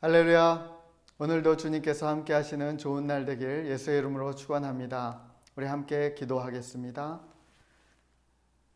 할렐루야. 오늘도 주님께서 함께 하시는 좋은 날 되길 예수의 이름으로 축원합니다. 우리 함께 기도하겠습니다.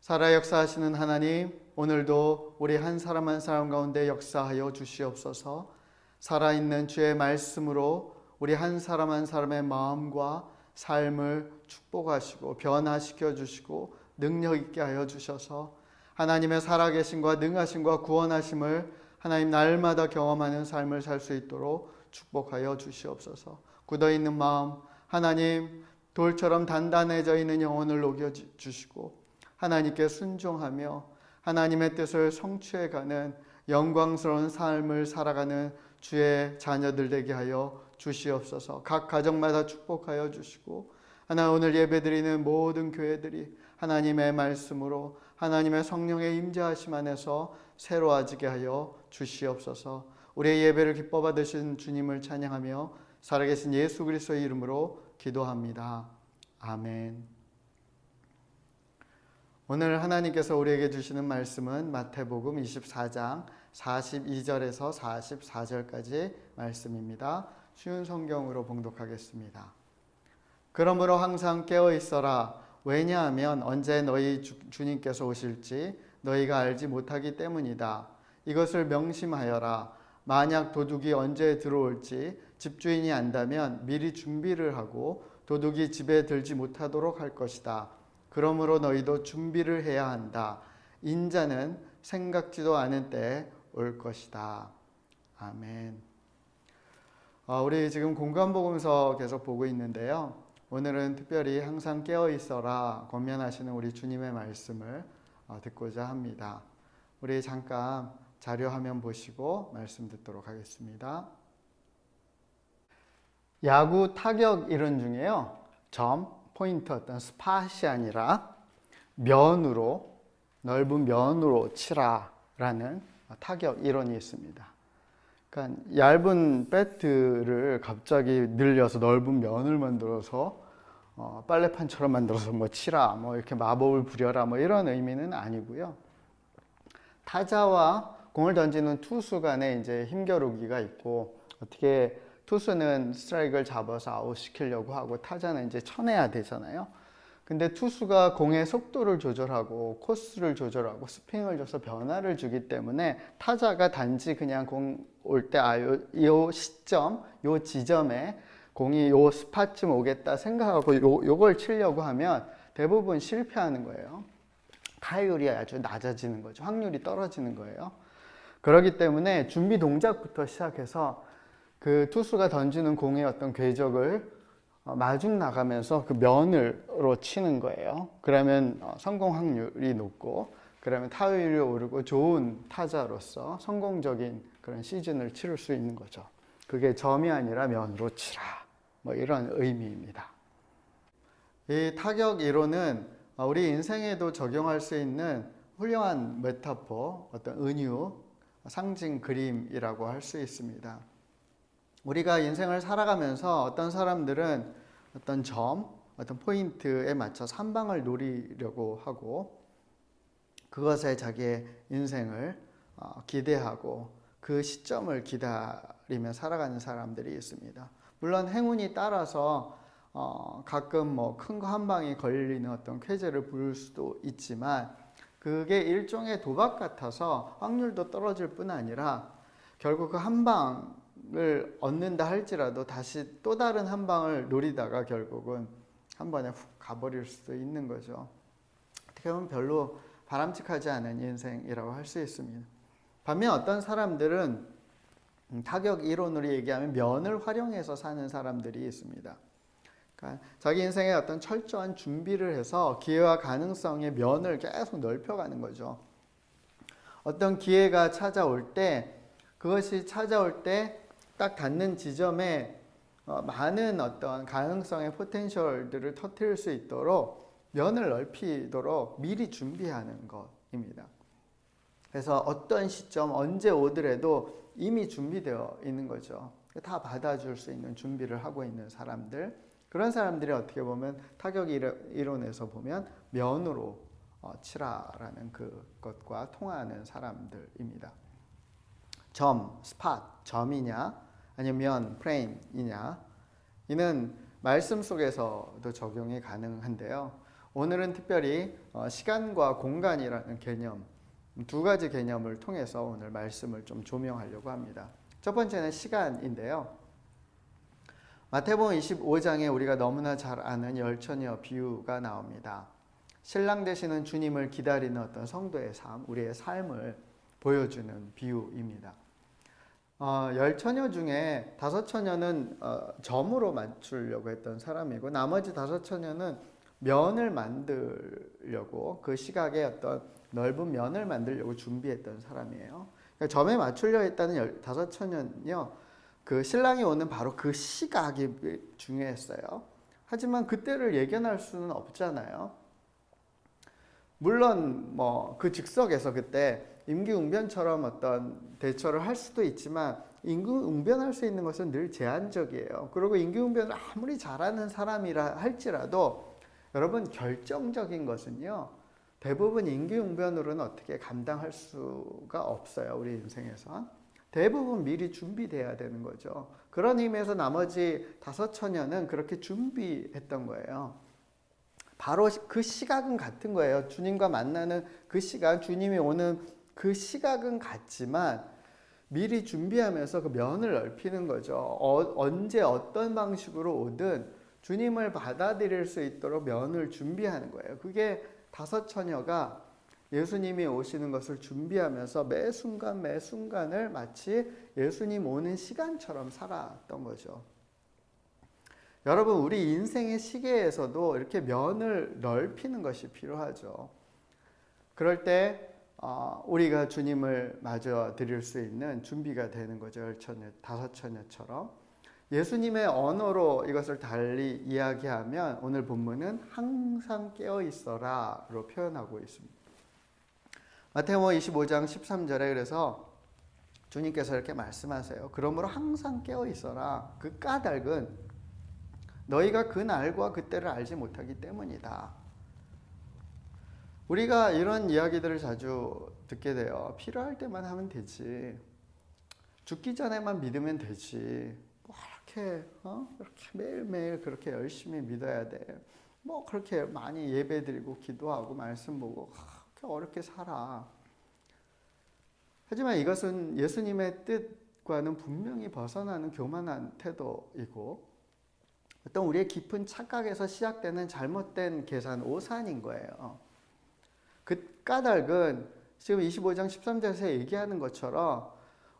살아 역사하시는 하나님, 오늘도 우리 한 사람 한 사람 가운데 역사하여 주시옵소서. 살아있는 주의 말씀으로 우리 한 사람 한 사람의 마음과 삶을 축복하시고 변화시켜 주시고 능력 있게 하여 주셔서 하나님의 살아계심과 능하심과 구원하심을 하나님 날마다 경험하는 삶을 살 수 있도록 축복하여 주시옵소서. 굳어있는 마음, 하나님 돌처럼 단단해져 있는 영혼을 녹여주시고 하나님께 순종하며 하나님의 뜻을 성취해가는 영광스러운 삶을 살아가는 주의 자녀들 되게 하여 주시옵소서. 각 가정마다 축복하여 주시고 하나님 오늘 예배드리는 모든 교회들이 하나님의 말씀으로 하나님의 성령의 임재하심 안에서 새로워지게 하여 주시옵소서. 우리의 예배를 기뻐 받으신 주님을 찬양하며 살아계신 예수 그리스도의 이름으로 기도합니다. 아멘. 오늘 하나님께서 우리에게 주시는 말씀은 마태복음 24장 42절에서 44절까지 말씀입니다. 쉬운 성경으로 봉독하겠습니다. 그러므로 항상 깨어 있어라. 왜냐하면 언제 너희 주님께서 오실지 너희가 알지 못하기 때문이다. 이것을 명심하여라. 만약 도둑이 언제 들어올지 집주인이 안다면 미리 준비를 하고 도둑이 집에 들지 못하도록 할 것이다. 그러므로 너희도 준비를 해야 한다. 인자는 생각지도 않은 때에 올 것이다. 아멘. 우리 지금 공관복음서 계속 보고 있는데요. 오늘은 특별히 항상 깨어 있어라 권면하시는 우리 주님의 말씀을 듣고자 합니다. 우리 잠깐 자료 화면 보시고 말씀 듣도록 하겠습니다. 야구 타격 이론 중에요. 점, 포인트 어떤 스팟이 아니라 면으로 넓은 면으로 치라라는 타격 이론이 있습니다. 그러니까 얇은 배트를 갑자기 늘려서 넓은 면을 만들어서 빨래판처럼 만들어서 뭐 치라, 뭐 이렇게 마법을 부려라, 뭐 이런 의미는 아니고요. 타자와 공을 던지는 투수 간에 이제 힘겨루기가 있고, 어떻게 투수는 스트라이크를 잡아서 아웃시키려고 하고 타자는 이제 쳐내야 되잖아요. 근데 투수가 공의 속도를 조절하고 코스를 조절하고 스핀을 줘서 변화를 주기 때문에 타자가 단지 그냥 공 올 때 요 시점, 요 지점에 공이 요 스팟쯤 오겠다 생각하고 요걸 치려고 하면 대부분 실패하는 거예요. 타율이 아주 낮아지는 거죠. 확률이 떨어지는 거예요. 그렇기 때문에 준비 동작부터 시작해서 그 투수가 던지는 공의 어떤 궤적을 마중 나가면서 그 면으로 치는 거예요. 그러면 성공 확률이 높고, 그러면 타율이 오르고 좋은 타자로서 성공적인 그런 시즌을 치를 수 있는 거죠. 그게 점이 아니라 면으로 치라. 뭐 이런 의미입니다. 이 타격 이론은 우리 인생에도 적용할 수 있는 훌륭한 메타포, 어떤 은유, 상징 그림이라고 할 수 있습니다. 우리가 인생을 살아가면서 어떤 사람들은 어떤 점, 어떤 포인트에 맞춰서 한 방을 노리려고 하고 그것에 자기의 인생을 기대하고 그 시점을 기다리며 살아가는 사람들이 있습니다. 물론 행운이 따라서 가끔 뭐 큰 거 한 방이 걸리는 어떤 쾌재를 부를 수도 있지만 그게 일종의 도박 같아서 확률도 떨어질 뿐 아니라 결국 그 한 방을 얻는다 할지라도 다시 또 다른 한 방을 노리다가 결국은 한 번에 훅 가버릴 수도 있는 거죠. 어떻게 보면 별로 바람직하지 않은 인생이라고 할 수 있습니다. 반면 어떤 사람들은 타격 이론으로 얘기하면 면을 활용해서 사는 사람들이 있습니다. 그러니까 자기 인생에 어떤 철저한 준비를 해서 기회와 가능성의 면을 계속 넓혀가는 거죠. 어떤 기회가 찾아올 때 그것이 찾아올 때 딱 닿는 지점에 많은 어떤 가능성의 포텐셜들을 터뜨릴 수 있도록 면을 넓히도록 미리 준비하는 것입니다. 그래서 어떤 시점 언제 오더라도 이미 준비되어 있는 거죠. 다 받아줄 수 있는 준비를 하고 있는 사람들, 그런 사람들이 어떻게 보면 타격 이론에서 보면 면으로 치라라는 그것과 통하는 사람들입니다. 점, 스팟, 점이냐 아니면 프레임이냐, 이는 말씀 속에서도 적용이 가능한데요. 오늘은 특별히 시간과 공간이라는 개념, 두 가지 개념을 통해서 오늘 말씀을 좀 조명하려고 합니다. 첫 번째는 시간인데요. 마태복음 25장에 우리가 너무나 잘 아는 열처녀 비유가 나옵니다. 신랑 되시는 주님을 기다리는 어떤 성도의 삶, 우리의 삶을 보여주는 비유입니다. 열처녀 중에 5처녀는 점으로 맞추려고 했던 사람이고, 나머지 5처녀는 면을 만들려고, 그 시각에 어떤 넓은 면을 만들려고 준비했던 사람이에요. 그러니까 점에 맞추려 했다는 5처녀는요, 그 신랑이 오는 바로 그 시각이 중요했어요. 하지만 그때를 예견할 수는 없잖아요. 물론 뭐 그 즉석에서 그때 임기응변처럼 어떤 대처를 할 수도 있지만, 임기응변할 수 있는 것은 늘 제한적이에요. 그리고 임기응변을 아무리 잘하는 사람이라 할지라도 여러분, 결정적인 것은요, 대부분 임기응변으로는 어떻게 감당할 수가 없어요. 우리 인생에서 대부분 미리 준비돼야 되는 거죠. 그런 의미에서 나머지 5처녀는 그렇게 준비했던 거예요. 바로 그 시각은 같은 거예요. 주님과 만나는 그 시각, 주님이 오는 그 시각은 같지만 미리 준비하면서 그 면을 넓히는 거죠. 언제 어떤 방식으로 오든 주님을 받아들일 수 있도록 면을 준비하는 거예요. 그게 5처녀가 예수님이 오시는 것을 준비하면서 매 순간 매 순간을 마치 예수님 오는 시간처럼 살았던 거죠. 여러분, 우리 인생의 시계에서도 이렇게 면을 넓히는 것이 필요하죠. 그럴 때 우리가 주님을 맞아 드릴 수 있는 준비가 되는 거죠. 5처녀처럼. 예수님의 언어로 이것을 달리 이야기하면 오늘 본문은 항상 깨어 있어라로 표현하고 있습니다. 마태복음 25장 13절에 그래서 주님께서 이렇게 말씀하세요. 그러므로 항상 깨어 있어라. 그 까닭은 너희가 그 날과 그때를 알지 못하기 때문이다. 우리가 이런 이야기들을 자주 듣게 돼요. 필요할 때만 하면 되지. 죽기 전에만 믿으면 되지. 뭐 이렇게 매일매일 그렇게 열심히 믿어야 돼. 뭐 그렇게 많이 예배드리고 기도하고 말씀 보고 그렇게 어렵게 살아. 하지만 이것은 예수님의 뜻과는 분명히 벗어나는 교만한 태도이고, 어떤 우리의 깊은 착각에서 시작되는 잘못된 계산, 오산인 거예요. 그 까닭은 지금 25장 13절에서 얘기하는 것처럼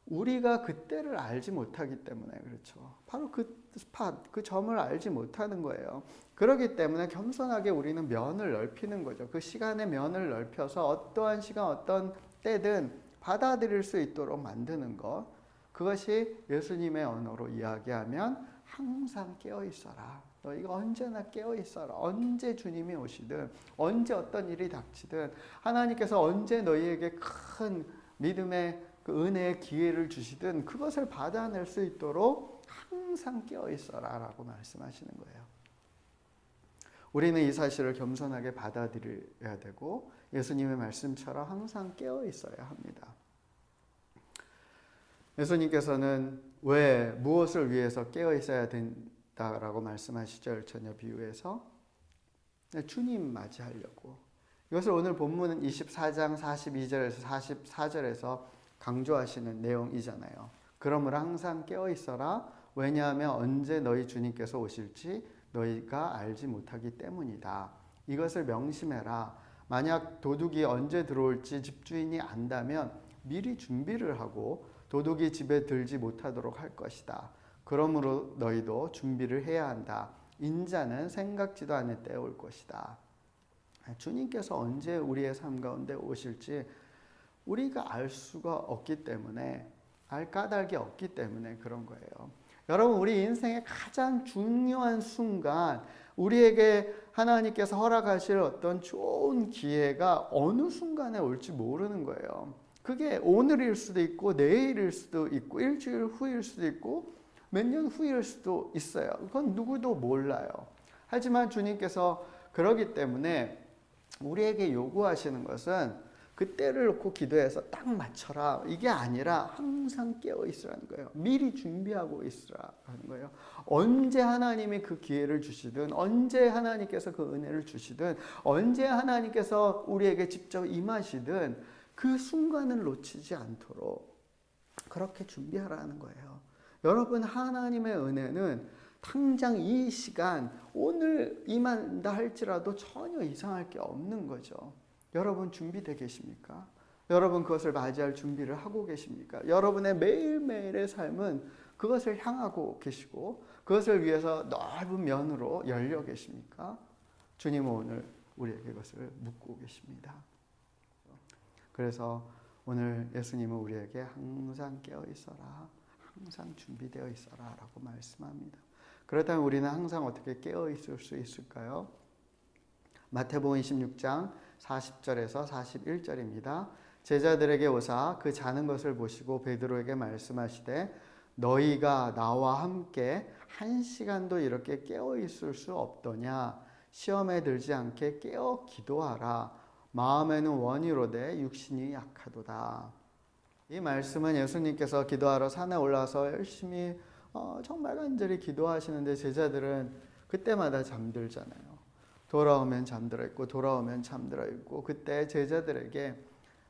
우리가 그때를 알지 못하기 때문에 그렇죠. 바로 그 스팟, 그 점을 알지 못하는 거예요. 그렇기 때문에 겸손하게 우리는 면을 넓히는 거죠. 그 시간의 면을 넓혀서 어떠한 시간, 어떤 때든 받아들일 수 있도록 만드는 것. 그것이 예수님의 언어로 이야기하면 항상 깨어 있어라. 너희가 언제나 깨어 있어라. 언제 주님이 오시든, 언제 어떤 일이 닥치든, 하나님께서 언제 너희에게 큰 믿음의 그 은혜의 기회를 주시든 그것을 받아낼 수 있도록 항상 깨어 있어라 라고 말씀하시는 거예요. 우리는 이 사실을 겸손하게 받아들여야 되고 예수님의 말씀처럼 항상 깨어 있어야 합니다. 예수님께서는 왜 무엇을 위해서 깨어 있어야 된다라고 말씀하시죠? 열처녀 비유에서 주님 맞이하려고. 이것을 오늘 본문은 24장 42절에서 44절에서 강조하시는 내용이잖아요. 그러므로 항상 깨어 있어라. 왜냐하면 언제 너희 주님께서 오실지 너희가 알지 못하기 때문이다. 이것을 명심해라. 만약 도둑이 언제 들어올지 집주인이 안다면 미리 준비를 하고 도둑이 집에 들지 못하도록 할 것이다. 그러므로 너희도 준비를 해야 한다. 인자는 생각지도 않을 때에 올 것이다. 주님께서 언제 우리의 삶 가운데 오실지 우리가 알 수가 없기 때문에, 알 까닭이 없기 때문에 그런 거예요. 여러분, 우리 인생의 가장 중요한 순간, 우리에게 하나님께서 허락하실 어떤 좋은 기회가 어느 순간에 올지 모르는 거예요. 그게 오늘일 수도 있고 내일일 수도 있고 일주일 후일 수도 있고 몇 년 후일 수도 있어요. 그건 누구도 몰라요. 하지만 주님께서 그러기 때문에 우리에게 요구하시는 것은 그때를 놓고 기도해서 딱 맞춰라. 이게 아니라 항상 깨어 있으라는 거예요. 미리 준비하고 있으라는 거예요. 언제 하나님이 그 기회를 주시든, 언제 하나님께서 그 은혜를 주시든, 언제 하나님께서 우리에게 직접 임하시든 그 순간을 놓치지 않도록 그렇게 준비하라는 거예요. 여러분, 하나님의 은혜는 당장 이 시간, 오늘 임한다 할지라도 전혀 이상할 게 없는 거죠. 여러분 준비되어 계십니까? 여러분 그것을 맞이할 준비를 하고 계십니까? 여러분의 매일매일의 삶은 그것을 향하고 계시고 그것을 위해서 넓은 면으로 열려 계십니까? 주님은 오늘 우리에게 그것을 묻고 계십니다. 그래서 오늘 예수님은 우리에게 항상 깨어 있어라, 항상 준비되어 있어라 라고 말씀합니다. 그렇다면 우리는 항상 어떻게 깨어 있을 수 있을까요? 마태복음 26장 40절에서 41절입니다. 제자들에게 오사 그 자는 것을 보시고 베드로에게 말씀하시되 너희가 나와 함께 한 시간도 이렇게 깨어 있을 수 없더냐. 시험에 들지 않게 깨어 기도하라. 마음에는 원이로되 육신이 약하도다. 이 말씀은 예수님께서 기도하러 산에 올라서 열심히 정말 간절히 기도하시는데 제자들은 그때마다 잠들잖아요. 돌아오면 잠들어 있고 돌아오면 잠들어 있고 그때 제자들에게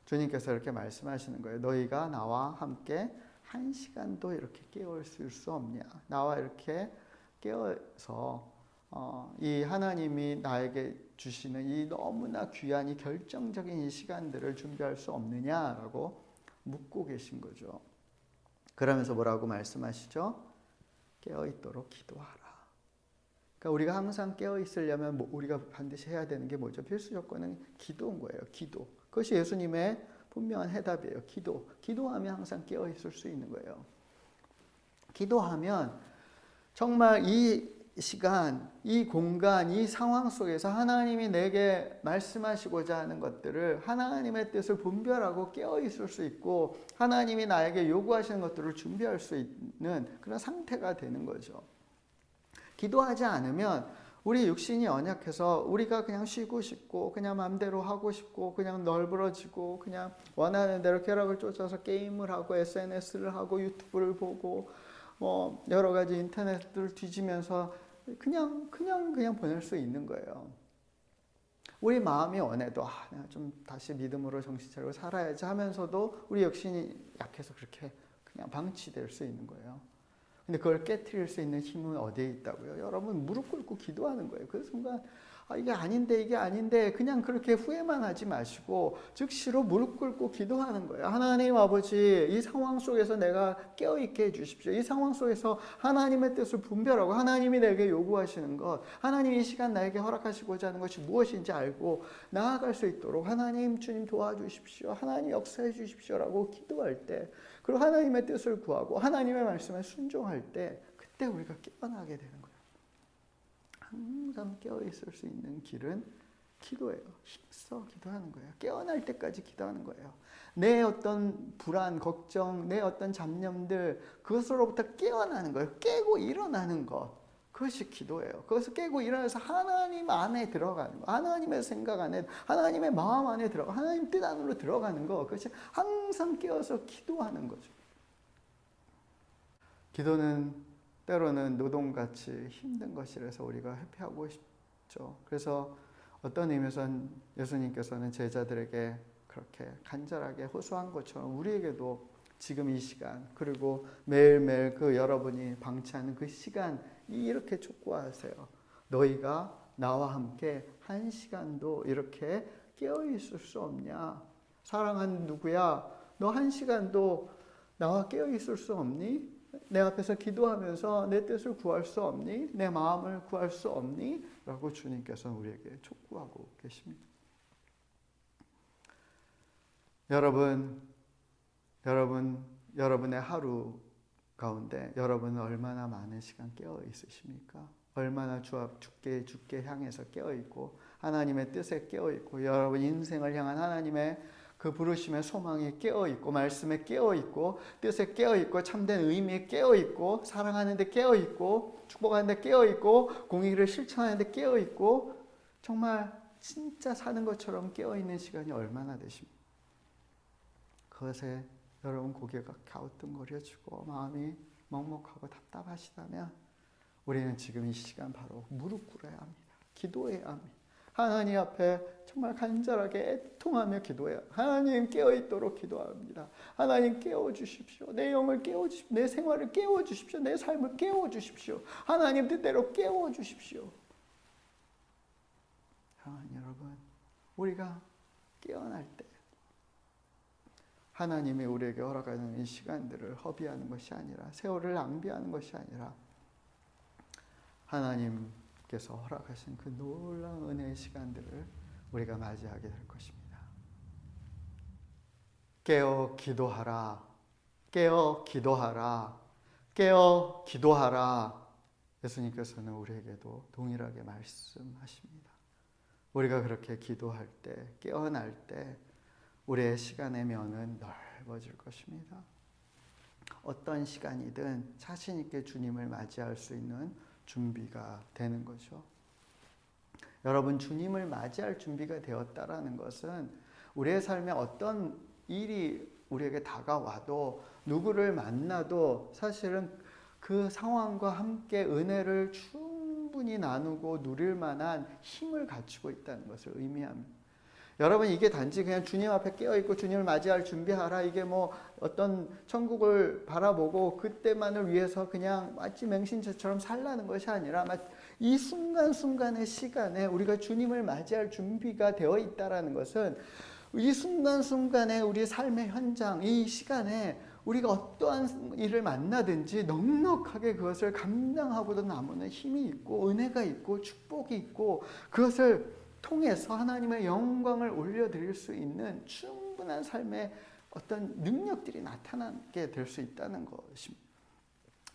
주님께서 이렇게 말씀하시는 거예요. 너희가 나와 함께 한 시간도 이렇게 깨어 있을 수 없냐. 나와 이렇게 깨어서 이 하나님이 나에게 주시는 이 너무나 귀한 이 결정적인 이 시간들을 준비할 수 없느냐라고 묻고 계신 거죠. 그러면서 뭐라고 말씀하시죠? 깨어 있도록 기도하라. 그러니까 우리가 항상 깨어 있으려면 우리가 반드시 해야 되는 게 뭐죠? 필수 조건은 기도인 거예요. 기도. 그것이 예수님의 분명한 해답이에요. 기도. 기도하면 항상 깨어 있을 수 있는 거예요. 기도하면 정말 이 시간, 이 공간, 이 상황 속에서 하나님이 내게 말씀하시고자 하는 것들을 하나님의 뜻을 분별하고 깨어 있을 수 있고 하나님이 나에게 요구하시는 것들을 준비할 수 있는 그런 상태가 되는 거죠. 기도하지 않으면 우리 육신이 연약해서 우리가 그냥 쉬고 싶고 그냥 마음대로 하고 싶고 그냥 널브러지고 그냥 원하는 대로 쾌락을 쫓아서 게임을 하고 SNS를 하고 유튜브를 보고 여러 가지 인터넷을 뒤지면서 그냥 보낼 수 있는 거예요. 우리 마음이 원해도 내가 좀 다시 믿음으로 정신 차리고 살아야지 하면서도 우리 육신이 약해서 그렇게 그냥 방치될 수 있는 거예요. 근데 그걸 깨트릴 수 있는 힘은 어디에 있다고요? 여러분 무릎 꿇고 기도하는 거예요. 그 순간 이게 아닌데 그냥 그렇게 후회만 하지 마시고 즉시로 무릎 꿇고 기도하는 거예요. 하나님 아버지, 이 상황 속에서 내가 깨어있게 해주십시오. 이 상황 속에서 하나님의 뜻을 분별하고 하나님이 내게 요구하시는 것, 하나님이 이 시간 나에게 허락하시고자 하는 것이 무엇인지 알고 나아갈 수 있도록 하나님 주님 도와주십시오. 하나님 역사해 주십시오라고 기도할 때, 그리고 하나님의 뜻을 구하고 하나님의 말씀에 순종할 때 그때 우리가 깨어나게 되는 거예요. 항상 깨어있을 수 있는 길은 기도예요. 힘써 기도하는 거예요. 깨어날 때까지 기도하는 거예요. 내 어떤 불안, 걱정, 내 어떤 잡념들 그것으로부터 깨어나는 거예요. 깨고 일어나는 것. 그것이 기도예요. 그것을 깨고 일어나서 하나님 안에 들어가는 거. 하나님의 생각 안에, 하나님의 마음 안에 들어가, 하나님 뜻 안으로 들어가는 거. 그것이 항상 깨어서 기도하는 거죠. 기도는 때로는 노동같이 힘든 것이라서 우리가 회피하고 싶죠. 그래서 어떤 의미에서는 예수님께서는 제자들에게 그렇게 간절하게 호소한 것처럼 우리에게도 지금 이 시간 그리고 매일매일 그 여러분이 방치하는 그 시간 이렇게 촉구하세요. 너희가 나와 함께 한 시간도 이렇게 깨어있을 수 없냐? 사랑하는 누구야? 너 한 시간도 나와 깨어있을 수 없니? 내 앞에서 기도하면서 내 뜻을 구할 수 없니? 내 마음을 구할 수 없니? 라고 주님께서 우리에게 촉구하고 계십니다. 여러분의 하루 가운데 여러분은 얼마나 많은 시간 깨어 있으십니까? 얼마나 주께 향해서 깨어 있고 하나님의 뜻에 깨어 있고 여러분 인생을 향한 하나님의 그 부르심의 소망에 깨어있고 말씀에 깨어있고 뜻에 깨어있고 참된 의미에 깨어있고 사랑하는 데 깨어있고 축복하는 데 깨어있고 공의를 실천하는 데 깨어있고 정말 진짜 사는 것처럼 깨어있는 시간이 얼마나 되십니까? 그것에 여러분 고개가 갸우뚱거려지고 마음이 먹먹하고 답답하시다면 우리는 지금 이 시간 바로 무릎 꿇어야 합니다. 기도해야 합니다. 하나님 앞에 정말 간절하게 애통하며 기도해요. 하나님 깨어있도록 기도합니다. 하나님 깨워주십시오. 내 영을 깨워주십시오. 내 생활을 깨워주십시오. 내 삶을 깨워주십시오. 하나님 뜻대로 깨워주십시오. 사랑하는 여러분, 우리가 깨어날 때 하나님이 우리에게 허락하는 이 시간들을 허비하는 것이 아니라, 세월을 낭비하는 것이 아니라 하나님께서 허락하신 그 놀라운 은혜의 시간들을 우리가 맞이하게 될 것입니다. 깨어 기도하라. 깨어 기도하라. 깨어 기도하라. 예수님께서는 우리에게도 동일하게 말씀하십니다. 우리가 그렇게 기도할 때, 깨어날 때 우리의 시간의 면은 넓어질 것입니다. 어떤 시간이든 자신 있게 주님을 맞이할 수 있는 준비가 되는 거죠. 여러분, 주님을 맞이할 준비가 되었다라는 것은 우리의 삶에 어떤 일이 우리에게 다가와도, 누구를 만나도 사실은 그 상황과 함께 은혜를 충분히 나누고 누릴 만한 힘을 갖추고 있다는 것을 의미합니다. 여러분, 이게 단지 그냥 주님 앞에 깨어있고 주님을 맞이할 준비하라, 이게 뭐 어떤 천국을 바라보고 그때만을 위해서 그냥 마치 맹신처럼 살라는 것이 아니라 이 순간순간의 시간에 우리가 주님을 맞이할 준비가 되어 있다는 것은 이 순간순간의 우리 삶의 현장, 이 시간에 우리가 어떠한 일을 만나든지 넉넉하게 그것을 감당하고도 남는 힘이 있고 은혜가 있고 축복이 있고, 그것을 통해서 하나님의 영광을 올려드릴 수 있는 충분한 삶의 어떤 능력들이 나타나게 될 수 있다는 것입니다.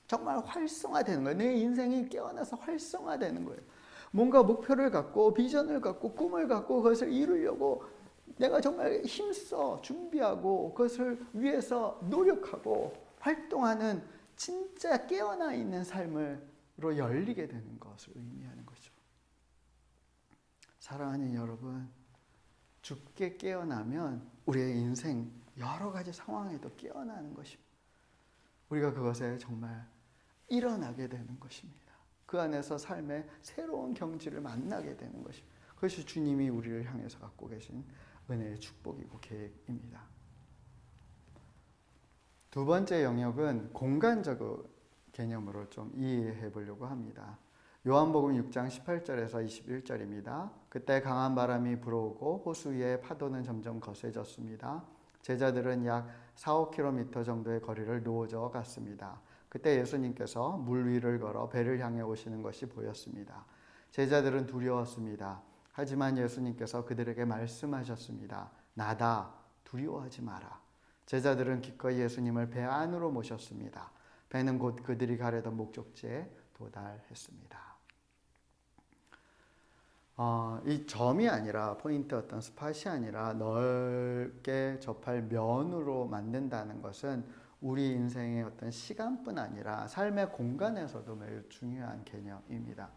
정말 활성화되는 거예요. 내 인생이 깨어나서 활성화되는 거예요. 뭔가 목표를 갖고 비전을 갖고 꿈을 갖고 그것을 이루려고 내가 정말 힘써 준비하고 그것을 위해서 노력하고 활동하는 진짜 깨어나 있는 삶으로 열리게 되는 것을 의미하는 거죠. 사랑하는 여러분, 죽게 깨어나면 우리의 인생 여러 가지 상황에도 깨어나는 것입니다. 우리가 그것에 정말 일어나게 되는 것입니다. 그 안에서 삶의 새로운 경지를 만나게 되는 것입니다. 그것이 주님이 우리를 향해서 갖고 계신 은혜의 축복이고 계획입니다. 두 번째 영역은 공간적 개념으로 좀 이해해 보려고 합니다. 요한복음 6장 18절에서 21절입니다. 그때 강한 바람이 불어오고 호수 위에 파도는 점점 거세졌습니다. 제자들은 약 4-5km 정도의 거리를 누워져 갔습니다. 그때 예수님께서 물 위를 걸어 배를 향해 오시는 것이 보였습니다. 제자들은 두려웠습니다. 하지만 예수님께서 그들에게 말씀하셨습니다. 나다, 두려워하지 마라. 제자들은 기꺼이 예수님을 배 안으로 모셨습니다. 배는 곧 그들이 가려던 목적지에 도달했습니다. 이 점이 아니라, 포인트 어떤 스팟이 아니라 넓게 접할 면으로 만든다는 것은 우리 인생의 어떤 시간뿐 아니라 삶의 공간에서도 매우 중요한 개념입니다.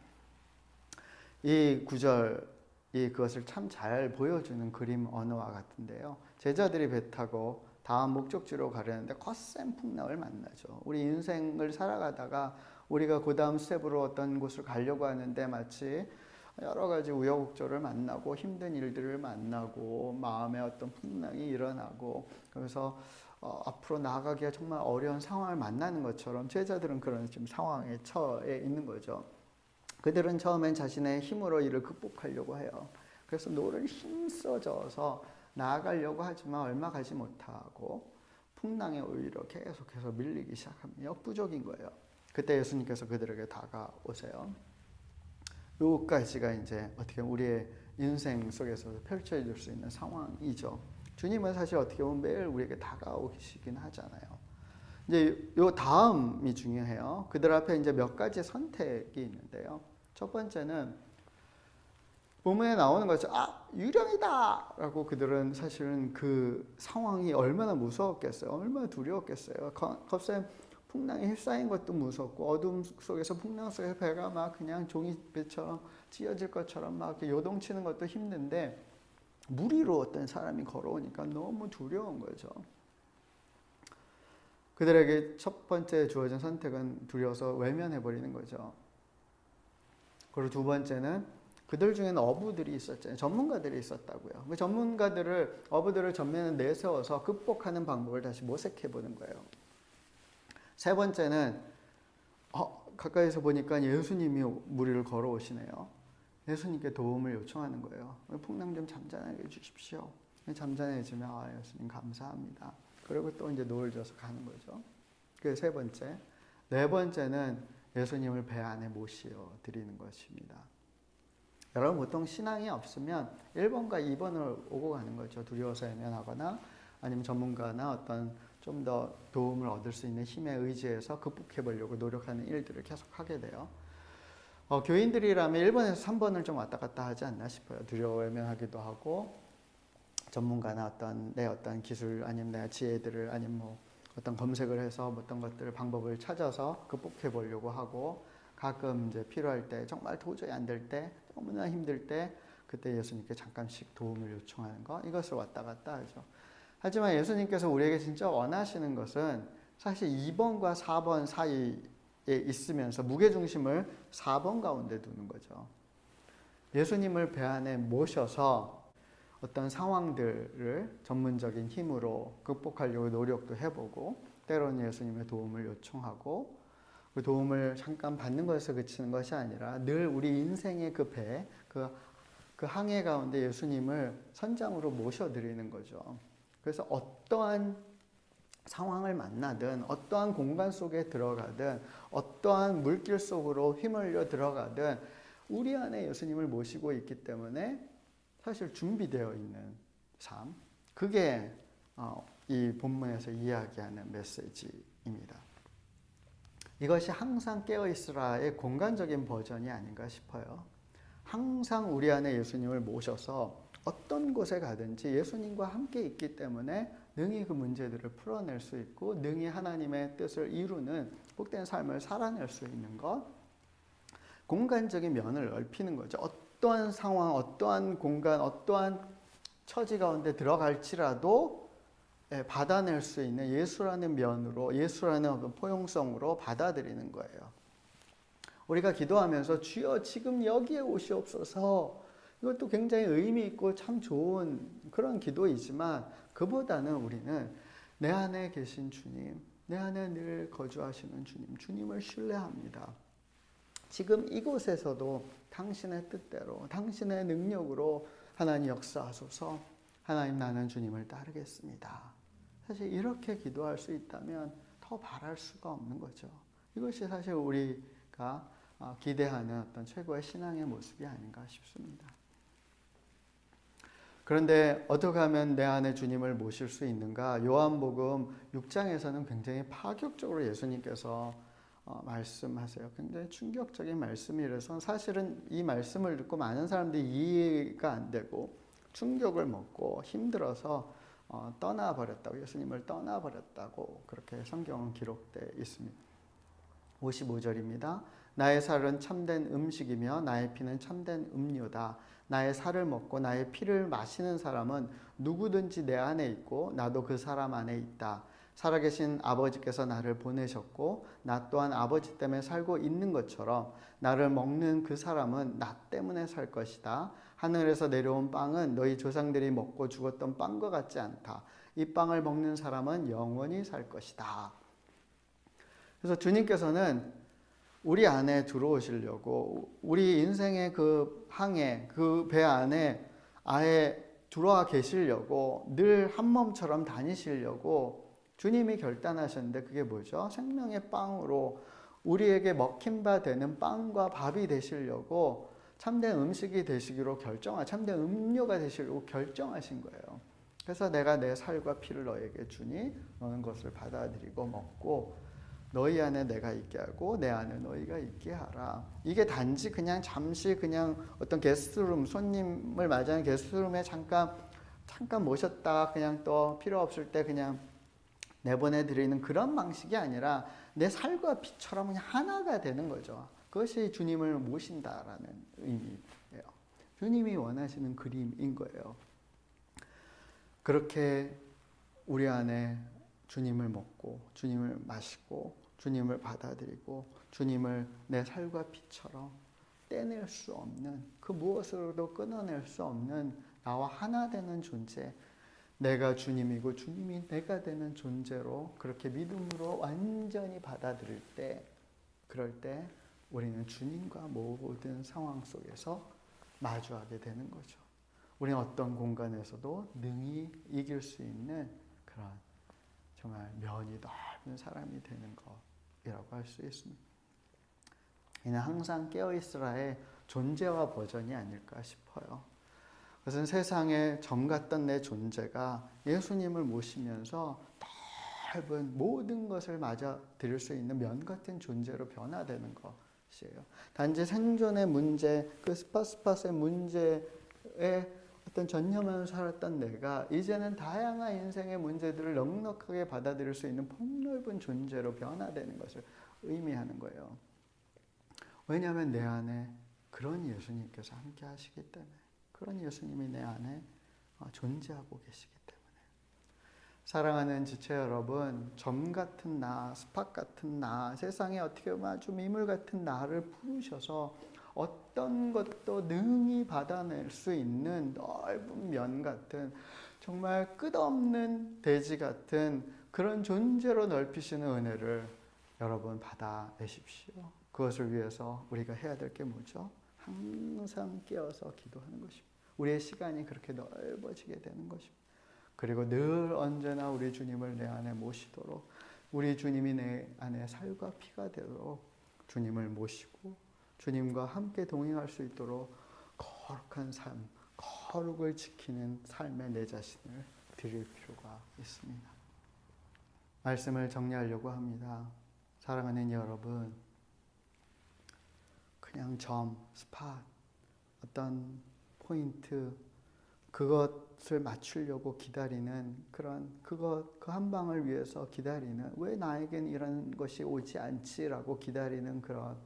이 구절이 그것을 참 잘 보여주는 그림 언어와 같은데요. 제자들이 배 타고 다음 목적지로 가려는데 거센 풍랑을 만나죠. 우리 인생을 살아가다가 우리가 그 다음 스텝으로 어떤 곳을 가려고 하는데 마치 여러 가지 우여곡절을 만나고 힘든 일들을 만나고 마음에 어떤 풍랑이 일어나고, 그래서 앞으로 나아가기가 정말 어려운 상황을 만나는 것처럼 제자들은 그런 지금 상황에 처해 있는 거죠. 그들은 처음엔 자신의 힘으로 이를 극복하려고 해요. 그래서 노를 힘써져서 나아가려고 하지만 얼마 가지 못하고 풍랑에 오히려 계속해서 밀리기 시작합니다. 역부족인 거예요. 그때 예수님께서 그들에게 다가오세요. 여기까지가 이제 어떻게 보면 우리의 인생 속에서 펼쳐질 수 있는 상황이죠. 주님은 사실 어떻게 보면 매일 우리에게 다가오시긴 하잖아요. 이제 요 다음이 중요해요. 그들 앞에 이제 몇 가지 선택이 있는데요. 첫 번째는 본문에 나오는 거죠. 유령이다! 라고 그들은 사실은 그 상황이 얼마나 무서웠겠어요. 얼마나 두려웠겠어요. 갑자기 풍랑에 휩싸인 것도 무섭고, 어둠 속에서 풍랑 속에서 배가 막 그냥 종이배처럼 찢어질 것처럼 막 이렇게 요동치는 것도 힘든데 물 위로 어떤 사람이 걸어오니까 너무 두려운 거죠. 그들에게 첫 번째 주어진 선택은 두려워서 외면해 버리는 거죠. 그리고 두 번째는 그들 중에는 어부들이 있었잖아요. 전문가들이 있었다고요. 그 어부들을 전면에 내세워서 극복하는 방법을 다시 모색해 보는 거예요. 세 번째는 가까이서 보니까 예수님이 무리를 걸어오시네요. 예수님께 도움을 요청하는 거예요. 풍랑 좀 잠잠하게 해주십시오. 잠잠해지면 예수님 감사합니다. 그리고 또 이제 노을 져서 가는 거죠. 그게 세 번째. 네 번째는 예수님을 배 안에 모시어 드리는 것입니다. 여러분 보통 신앙이 없으면 1번과 2번을 오고 가는 거죠. 두려워서 외면하거나 아니면 전문가나 어떤 좀 더 도움을 얻을 수 있는 힘에 의지해서 극복해 보려고 노력하는 일들을 계속 하게 돼요. 교인들이라면 1번에서 3번을 좀 왔다 갔다 하지 않나 싶어요. 두려워 외면하기도 하고 전문가나 내 어떤 기술 아니면 내 지혜들을 아니면 어떤 검색을 해서 어떤 것들을 방법을 찾아서 극복해 보려고 하고 가끔 이제 필요할 때 정말 도저히 안 될 때 너무나 힘들 때 그때 예수님께 잠깐씩 도움을 요청하는 거 이것을 왔다 갔다 하죠. 하지만 예수님께서 우리에게 진짜 원하시는 것은 사실 2번과 4번 사이에 있으면서 무게중심을 4번 가운데 두는 거죠. 예수님을 배 안에 모셔서 어떤 상황들을 전문적인 힘으로 극복하려고 노력도 해보고 때로는 예수님의 도움을 요청하고 그 도움을 잠깐 받는 것에서 그치는 것이 아니라 늘 우리 인생의 그 배, 그 항해 가운데 예수님을 선장으로 모셔드리는 거죠. 그래서 어떠한 상황을 만나든 어떠한 공간 속에 들어가든 어떠한 물길 속으로 휘말려 들어가든 우리 안에 예수님을 모시고 있기 때문에 사실 준비되어 있는 삶, 그게 이 본문에서 이야기하는 메시지입니다. 이것이 항상 깨어있으라의 공간적인 버전이 아닌가 싶어요. 항상 우리 안에 예수님을 모셔서 어떤 곳에 가든지 예수님과 함께 있기 때문에 능히 그 문제들을 풀어낼 수 있고 능히 하나님의 뜻을 이루는 복된 삶을 살아낼 수 있는 것, 공간적인 면을 넓히는 거죠. 어떠한 상황, 어떠한 공간, 어떠한 처지 가운데 들어갈지라도 받아낼 수 있는 예수라는 면으로, 예수라는 포용성으로 받아들이는 거예요. 우리가 기도하면서 주여 지금 여기에 오시옵소서, 이것도 굉장히 의미 있고 참 좋은 그런 기도이지만 그보다는 우리는 내 안에 계신 주님, 내 안에 늘 거주하시는 주님, 주님을 신뢰합니다. 지금 이곳에서도 당신의 뜻대로, 당신의 능력으로 하나님 역사하소서. 하나님 나는 주님을 따르겠습니다. 사실 이렇게 기도할 수 있다면 더 바랄 수가 없는 거죠. 이것이 사실 우리가 기대하는 어떤 최고의 신앙의 모습이 아닌가 싶습니다. 그런데 어떻게 하면 내 안에 주님을 모실 수 있는가? 요한복음 6장에서는 굉장히 파격적으로 예수님께서 말씀하세요. 굉장히 충격적인 말씀이라서 사실은 이 말씀을 듣고 많은 사람들이 이해가 안 되고 충격을 먹고 힘들어서 떠나버렸다고, 예수님을 떠나버렸다고 그렇게 성경은 기록되어 있습니다. 55절입니다. 나의 살은 참된 음식이며 나의 피는 참된 음료다. 나의 살을 먹고 나의 피를 마시는 사람은 누구든지 내 안에 있고 나도 그 사람 안에 있다. 살아계신 아버지께서 나를 보내셨고 나 또한 아버지 때문에 살고 있는 것처럼 나를 먹는 그 사람은 나 때문에 살 것이다. 하늘에서 내려온 빵은 너희 조상들이 먹고 죽었던 빵과 같지 않다. 이 빵을 먹는 사람은 영원히 살 것이다. 그래서 주님께서는 우리 안에 들어오시려고 우리 인생의 그 항해, 그 배 안에 아예 들어와 계시려고 늘 한 몸처럼 다니시려고 주님이 결단하셨는데 그게 뭐죠? 생명의 빵으로 우리에게 먹힌 바 되는 빵과 밥이 되시려고 참된 음식이 되시기로 참된 음료가 되시려고 결정하신 거예요. 그래서 내가 내 살과 피를 너에게 주니 너는 것을 받아들이고 먹고 너희 안에 내가 있게 하고 내 안에 너희가 있게 하라. 이게 단지 그냥 잠시 그냥 어떤 게스트룸, 손님을 맞이하는 게스트룸에 잠깐 모셨다 그냥 또 필요 없을 때 그냥 내보내드리는 그런 방식이 아니라 내 살과 피처럼 그냥 하나가 되는 거죠. 그것이 주님을 모신다라는 의미예요. 주님이 원하시는 그림인 거예요. 그렇게 우리 안에 주님을 먹고 주님을 마시고 주님을 받아들이고 주님을 내 살과 피처럼 떼낼 수 없는, 그 무엇으로도 끊어낼 수 없는 나와 하나 되는 존재, 내가 주님이고 주님이 내가 되는 존재로 그렇게 믿음으로 완전히 받아들일 때, 그럴 때 우리는 주님과 모든 상황 속에서 마주하게 되는 거죠. 우리는 어떤 공간에서도 능히 이길 수 있는 그런 정말 면이 넓은 사람이 되는 것이라고 할 수 있습니다. 이는 항상 깨어있으라의 존재화 버전이 아닐까 싶어요. 그것은 세상에 점 같던 내 존재가 예수님을 모시면서 넓은 모든 것을 맞아 들일 수 있는 면 같은 존재로 변화되는 것이에요. 단지 생존의 문제, 그 스팟스팟의 문제에 어떤 전념하며 살았던 내가 이제는 다양한 인생의 문제들을 넉넉하게 받아들일 수 있는 폭넓은 존재로 변화되는 것을 의미하는 거예요. 왜냐하면 내 안에 그런 예수님께서 함께 하시기 때문에, 그런 예수님이 내 안에 존재하고 계시기 때문에. 사랑하는 지체 여러분, 점 같은 나, 스팟 같은 나, 세상에 어떻게 보면 아주 미물 같은 나를 부르셔서 어떤 것도 능히 받아낼 수 있는 넓은 면 같은, 정말 끝없는 대지 같은 그런 존재로 넓히시는 은혜를 여러분 받아내십시오. 그것을 위해서 우리가 해야 될 게 뭐죠? 항상 깨어서 기도하는 것입니다. 우리의 시간이 그렇게 넓어지게 되는 것입니다. 그리고 늘 언제나 우리 주님을 내 안에 모시도록, 우리 주님이 내 안에 살과 피가 되도록 주님을 모시고 주님과 함께 동행할 수 있도록 거룩한 삶, 거룩을 지키는 삶에 내 자신을 드릴 필요가 있습니다. 말씀을 정리하려고 합니다. 사랑하는 여러분, 그냥 점, 스팟, 어떤 포인트, 그것을 맞추려고 기다리는 그런, 그 한 방을 위해서 기다리는, 왜 나에겐 이런 것이 오지 않지라고 기다리는 그런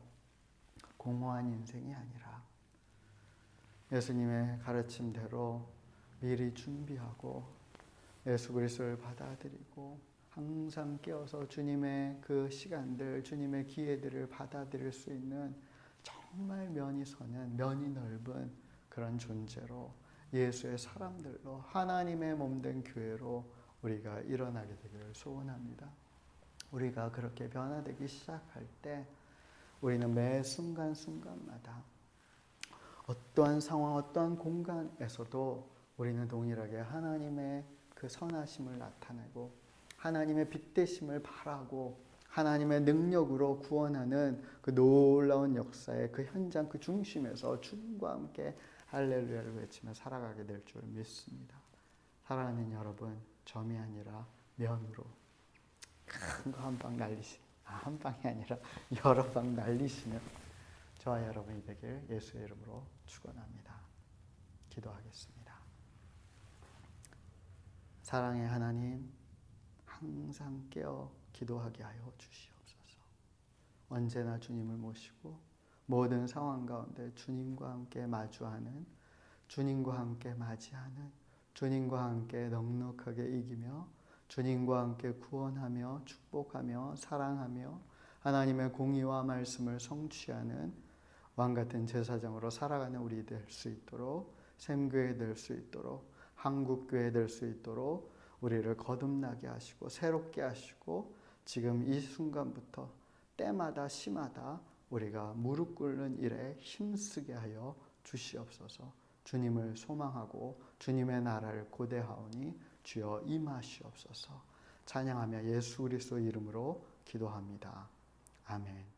공허한 인생이 아니라 예수님의 가르침대로 미리 준비하고 예수 그리스도를 받아들이고 항상 깨어서 주님의 그 시간들, 주님의 기회들을 받아들일 수 있는 정말 면이 서는, 면이 넓은 그런 존재로, 예수의 사람들로, 하나님의 몸된 교회로 우리가 일어나게 되기를 소원합니다. 우리가 그렇게 변화되기 시작할 때 우리는 매 순간순간마다 어떠한 상황, 어떠한 공간에서도 우리는 동일하게 하나님의 그 선하심을 나타내고 하나님의 빛되심을 바라고 하나님의 능력으로 구원하는 그 놀라운 역사의 그 현장, 그 중심에서 주님과 함께 할렐루야를 외치며 살아가게 될 줄 믿습니다. 사랑하는 여러분, 점이 아니라 면으로 큰 거 한 방 날리시, 한 방이 아니라 여러 방 날리시며 저와 여러분이 되길 예수의 이름으로 축원합니다. 기도하겠습니다. 사랑의 하나님, 항상 깨어 기도하게 하여 주시옵소서. 언제나 주님을 모시고 모든 상황 가운데 주님과 함께 마주하는, 주님과 함께 맞이하는, 주님과 함께 넉넉하게 이기며 주님과 함께 구원하며 축복하며 사랑하며 하나님의 공의와 말씀을 성취하는 왕같은 제사장으로 살아가는 우리 될 수 있도록, 샘교회 될 수 있도록, 한국교회 될 수 있도록 우리를 거듭나게 하시고 새롭게 하시고 지금 이 순간부터 때마다 시마다 우리가 무릎 꿇는 일에 힘쓰게 하여 주시옵소서. 주님을 소망하고 주님의 나라를 고대하오니 주여 임하시옵소서. 찬양하며 예수 그리스도 이름으로 기도합니다. 아멘.